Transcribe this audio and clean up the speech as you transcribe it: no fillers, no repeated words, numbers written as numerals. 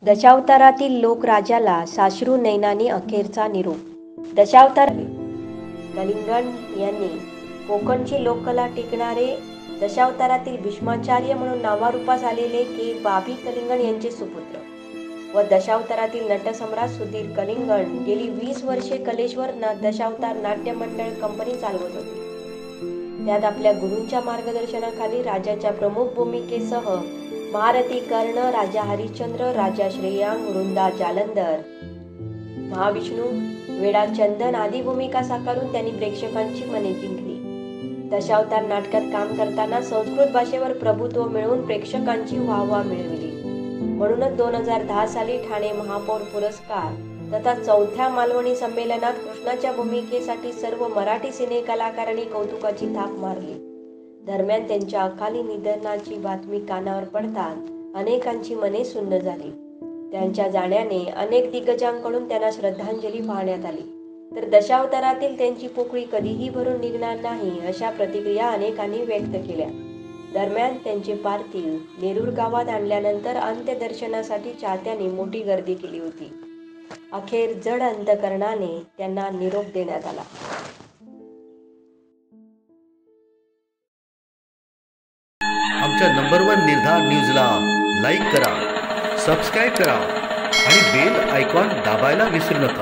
दशावतारातील लोकराजाला साश्रू नयनाने अखेरचा निरोप. दशावतार कलिंगण यांनी कोकणची लोककला टिकणारे दशावतारातील भीष्माचार्य म्हणून नावारूपास आलेले के. बाबी कलिंगण यांचे सुपुत्र व दशावतारातील नटसम्राट सुधीर कलिंगण गेली 20 वर्षे कलेश्वर दशावतार नाट्य मंडळ कंपनी चालवत होते. त्यात आपल्या गुरूंच्या मार्गदर्शनाखाली राजाच्या प्रमुख भूमिकेसह महारथी कर्ण, राजा हरिश्चंद्र, राजा श्रेयांग, वृंदा जालंधर, महाविष्णू, वेडा चंदन आदी भूमिका साकारून त्यांनी प्रेक्षकांची मने जिंकली. दशावतार नाटकात काम करताना संस्कृत भाषेवर प्रभुत्व मिळवून प्रेक्षकांची वाहवा मिळविली. म्हणूनच 2010 साली ठाणे महापौर पुरस्कार तथा 4थ्या मालवणी संमेलनात कृष्णाच्या भूमिकेसाठी सर्व मराठी सिनेकलाकारांनी कौतुकाची थाप मारली. दरम्यान त्यांच्या अकाली निधनाची बातमी कानावर पडताच अनेकांची मने सुन्न झाली. त्यांच्या जाण्याने अनेक दिग्गजांकडून त्यांना श्रद्धांजली वाहण्यात आली, तर दशावतारातील त्यांची पोकळी कधीही भरून निघणार नाही अशा प्रतिक्रिया अनेकांनी व्यक्त केल्या. दरम्यान त्यांचे पार्थिव नेरूर गावात आणल्यानंतर अंत्यदर्शनासाठी चाहत्यांनी मोठी गर्दी केली होती. अखेर जड अंतकरणाने त्यांना निरोप देण्यात आला. आमच्या नंबर 1 निर्धार न्यूजला लाईक करा, सबस्क्राईब करा आणि बेल आयकॉन दाबायला विसरू नका.